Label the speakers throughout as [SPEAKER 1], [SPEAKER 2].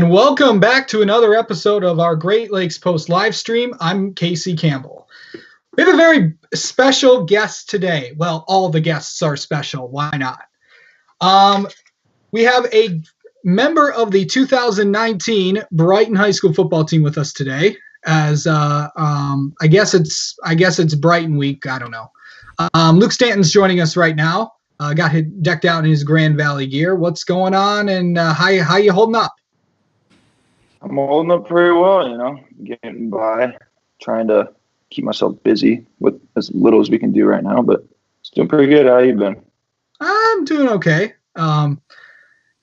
[SPEAKER 1] And welcome back to another episode of our Great Lakes Post live stream. I'm Casey Campbell. We have a very special guest today. Well, all the guests are special. Why not? We have a member of the 2019 Brighton High School football team with us today. As I guess it's Brighton week. I don't know. Luke Stanton's joining us right now. Got decked out in his Grand Valley gear. What's going on, and how you holding up?
[SPEAKER 2] I'm holding up pretty well, getting by, trying to keep myself busy with as little as we can do right now, but it's doing pretty good. How you been?
[SPEAKER 1] I'm doing okay.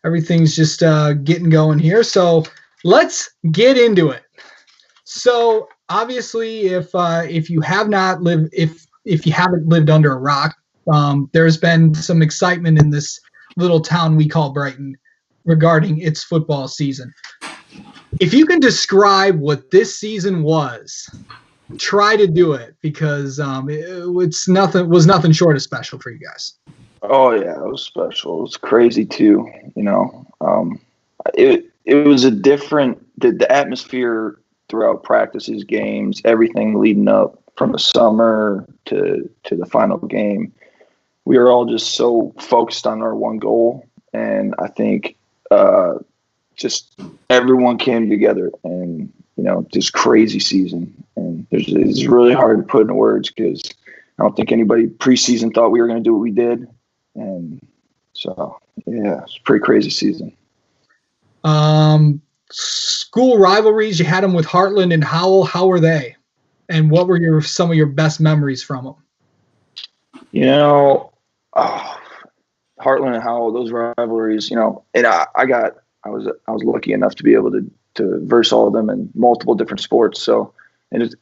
[SPEAKER 1] Everything's just getting going here. So let's get into it. So obviously, if you haven't lived under a rock, there's been some excitement in this little town we call Brighton regarding its football season. If you can describe what this season was, try to do it, because was nothing short of special for you guys.
[SPEAKER 2] Oh yeah, it was special. It was crazy too. It was a different the atmosphere throughout practices, games, everything leading up from the summer to the final game. We were all just so focused on our one goal, and I think just everyone came together, and just crazy season. And it's really hard to put into words because I don't think anybody preseason thought we were going to do what we did, and so yeah, it's a pretty crazy season.
[SPEAKER 1] School rivalries, you had them with Heartland and Howell. How were they, and what were some of your best memories from them?
[SPEAKER 2] Heartland and Howell, those rivalries, and I was lucky enough to be able to verse all of them in multiple different sports. So, and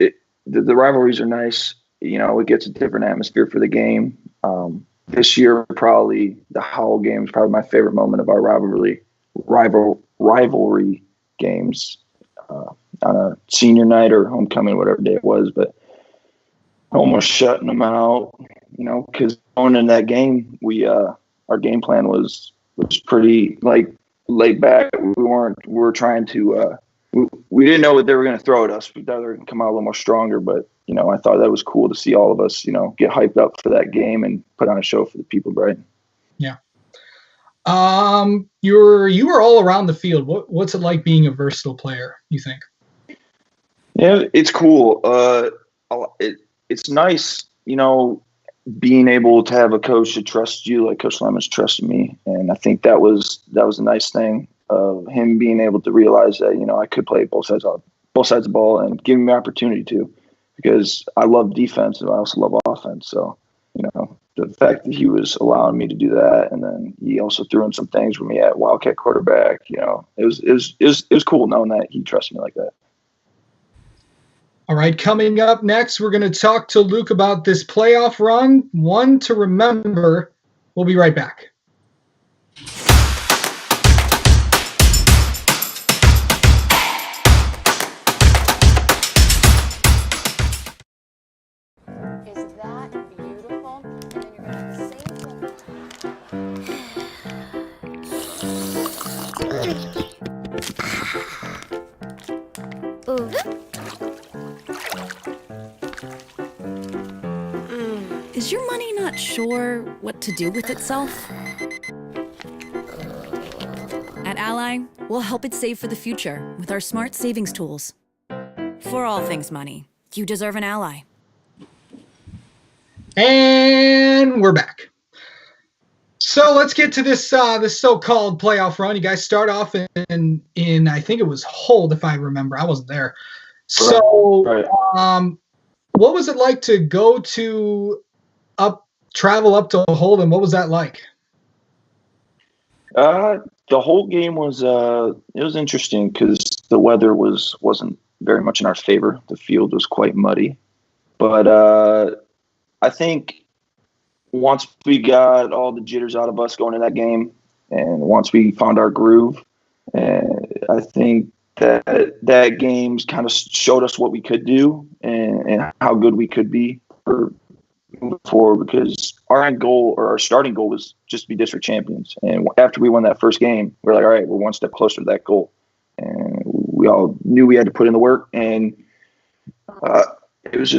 [SPEAKER 2] the rivalries are nice. It gets a different atmosphere for the game. This year, probably the Howell game is probably my favorite moment of our rivalry games on a senior night or homecoming, whatever day it was. But almost shutting them out, because going in that game, our game plan was pretty laid back. We were trying to we didn't know what they were going to throw at us. We thought they were going to come out a little more stronger, but I thought that was cool to see all of us get hyped up for that game and put on a show for the people of Brighton.
[SPEAKER 1] Yeah. You were all around the field. What's it like being a versatile player, you think?
[SPEAKER 2] Yeah, it's cool. It's nice, being able to have a coach that trusts you, like Coach Lemon's trusted me. And I think that was a nice thing of him being able to realize that, I could play both sides of the ball and give me opportunity to, because I love defense and I also love offense. So, the fact that he was allowing me to do that, and then he also threw in some things with me at Wildcat quarterback, it was cool knowing that he trusted me like that.
[SPEAKER 1] All right, coming up next, we're going to talk to Luke about this playoff run, one to remember. We'll be right back.
[SPEAKER 3] Is that beautiful? And then you're going to have the same thing.
[SPEAKER 4] Is your money not sure what to do with itself? At Ally, we'll help it save for the future with our smart savings tools. For all things money, you deserve an ally.
[SPEAKER 1] And we're back. So let's get to this so-called playoff run. You guys start off in I think it was Hold, if I remember. I wasn't there. So,
[SPEAKER 2] right.
[SPEAKER 1] What was it like to travel up to Hold, and what was that like?
[SPEAKER 2] The whole game was it was interesting because the weather wasn't very much in our favor. The field was quite muddy, but I think once we got all the jitters out of us going in that game, and once we found our groove, I think that game's kind of showed us what we could do and how good we could be for moving forward, because our end goal, or our starting goal, was just to be district champions. And after we won that first game, we're like, all right, we're one step closer to that goal. and we all knew we had to put in the work, and it was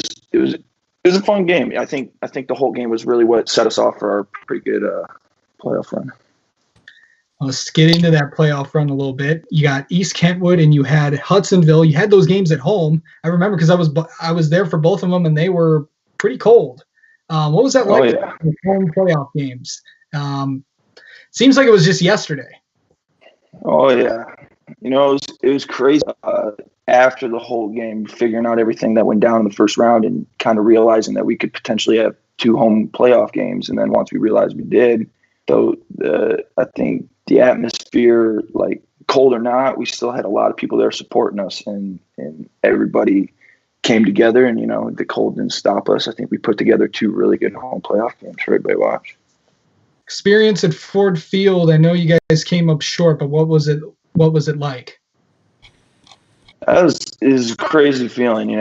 [SPEAKER 2] a fun game. I think the whole game was really what set us off for our pretty good playoff run.
[SPEAKER 1] Let's get into that playoff run a little bit. You got East Kentwood and you had Hudsonville. You had those games at home. I remember because I was there for both of them, and they were pretty cold. What was that like? The home playoff games? Seems like it was just yesterday.
[SPEAKER 2] Oh yeah, it was crazy. After the whole game, figuring out everything that went down in the first round, and kind of realizing that we could potentially have 2 home playoff games, and then once we realized we did, though, I think the atmosphere, like cold or not, we still had a lot of people there supporting us, and everybody came together, and the cold didn't stop us. I think we put together 2 really good home playoff games for everybody to watch.
[SPEAKER 1] Experience at Ford Field. I know you guys came up short, but what was it like?
[SPEAKER 2] It was a crazy feeling,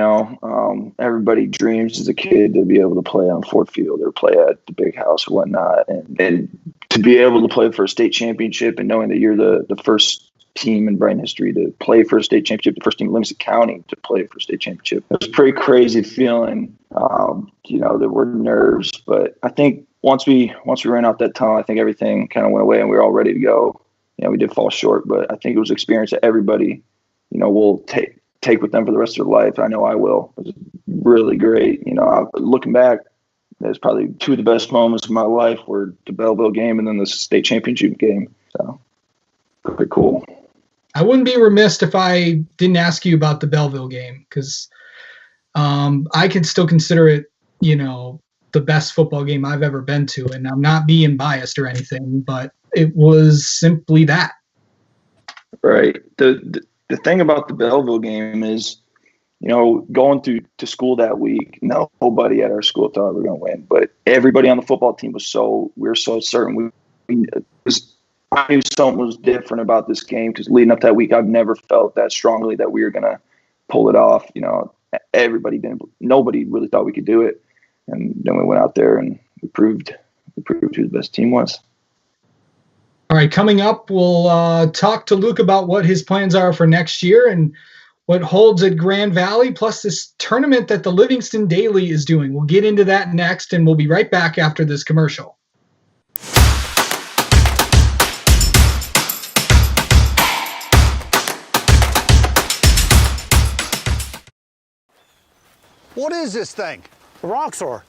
[SPEAKER 2] everybody dreams as a kid to be able to play on Ford Field or play at the big house or whatnot. And to be able to play for a state championship, and knowing that you're the first team in Brighton history to play for a state championship, the first team in Livingston County to play for a state championship. It was a pretty crazy feeling. There were nerves, but I think once we ran out that tunnel, I think everything kind of went away and we were all ready to go. We did fall short, but I think it was an experience that everybody, will take with them for the rest of their life. I know I will. It was really great. Looking back, there's probably 2 of the best moments of my life were the Belleville game and then the state championship game. So pretty cool.
[SPEAKER 1] I wouldn't be remiss if I didn't ask you about the Belleville game, because I can still consider it, the best football game I've ever been to. And I'm not being biased or anything, but it was simply that.
[SPEAKER 2] Right. The thing about the Belleville game is, going through to school that week, nobody at our school thought we were going to win, but everybody on the football team we were so certain. I knew something was different about this game, because leading up that week, I've never felt that strongly that we were going to pull it off. Nobody really thought we could do it. And then we went out there and we proved who the best team was.
[SPEAKER 1] All right, coming up, we'll talk to Luke about what his plans are for next year and what holds at Grand Valley, plus this tournament that the Livingston Daily is doing. We'll get into that next, and we'll be right back after this commercial.
[SPEAKER 5] What is this thing?
[SPEAKER 6] The Roxor.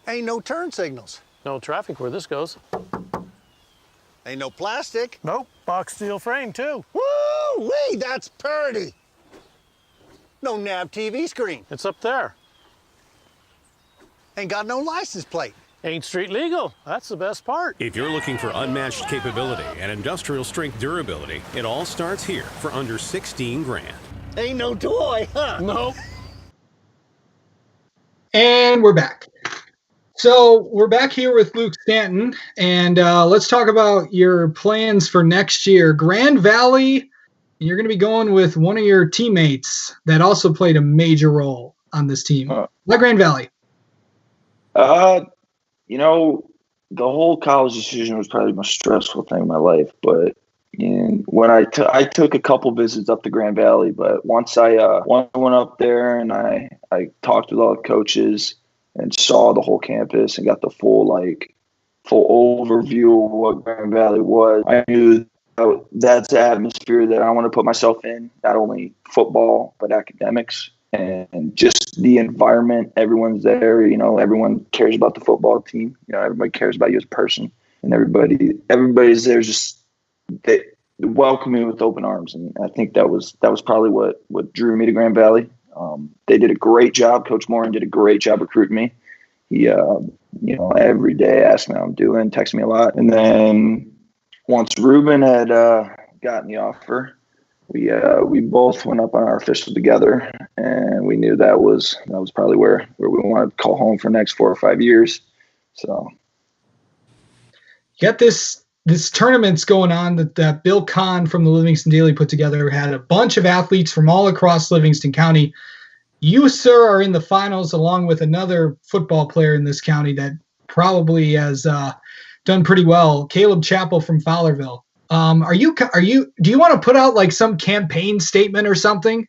[SPEAKER 5] Ain't no turn signals.
[SPEAKER 6] No traffic where this goes.
[SPEAKER 5] Ain't no plastic.
[SPEAKER 6] Nope. Box steel frame, too.
[SPEAKER 5] Woo-wee, that's purty. No nav TV screen.
[SPEAKER 6] It's up there.
[SPEAKER 5] Ain't got no license plate.
[SPEAKER 6] Ain't street legal. That's the best part.
[SPEAKER 7] If you're looking for unmatched capability and industrial strength durability, it all starts here for under 16 grand.
[SPEAKER 5] Ain't no toy, huh?
[SPEAKER 6] Nope.
[SPEAKER 1] And we're back. So we're back here with Luke Stanton, and let's talk about your plans for next year. Grand Valley, you're going to be going with one of your teammates that also played a major role on this team. Why Grand Valley?
[SPEAKER 2] The whole college decision was probably the most stressful thing in my life. But when I took a couple visits up to Grand Valley, but once I went up there and I talked with all the coaches and saw the whole campus and got the full overview of what Grand Valley was, I knew that's the atmosphere that I want to put myself in, not only football, but academics and just the environment. Everyone's there, everyone cares about the football team. Everybody cares about you as a person, and everybody's there just they welcome me with open arms. And I think that was probably what drew me to Grand Valley. They did a great job. Coach Morin did a great job recruiting me. He, every day asked me how I'm doing, texted me a lot. And then once Ruben had gotten the offer, we both went up on our official together, and we knew that was probably where we wanted to call home for the next 4 or 5 years. So
[SPEAKER 1] you got this tournament's going on that Bill Kahn from the Livingston Daily put together. Had a bunch of athletes from all across Livingston County. You, sir, are in the finals along with another football player in this county that probably has done pretty well, Caleb Chappell from Fowlerville. Do you want to put out like some campaign statement or something?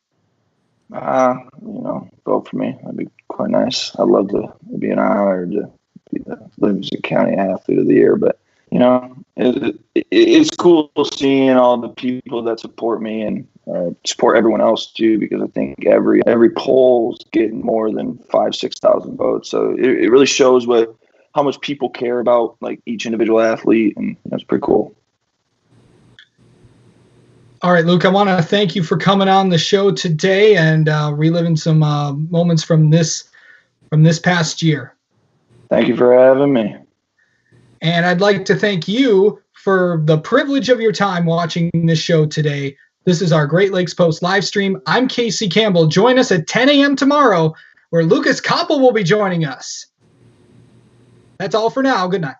[SPEAKER 2] Vote for me. That'd be quite nice. I'd love to. It'd be an honor to be the Livingston County Athlete of the Year. But it's cool seeing all the people that support me and support everyone else too, because I think every poll's getting more than 5,000-6,000 votes. So it really shows how much people care about like each individual athlete, and it's pretty cool.
[SPEAKER 1] All right, Luke, I want to thank you for coming on the show today and reliving some moments from this past year.
[SPEAKER 2] Thank you for having me.
[SPEAKER 1] And I'd like to thank you for the privilege of your time watching this show today. This is our Great Lakes Post live stream. I'm Casey Campbell. Join us at 10 a.m. tomorrow, where Lucas Koppel will be joining us. That's all for now. Good night.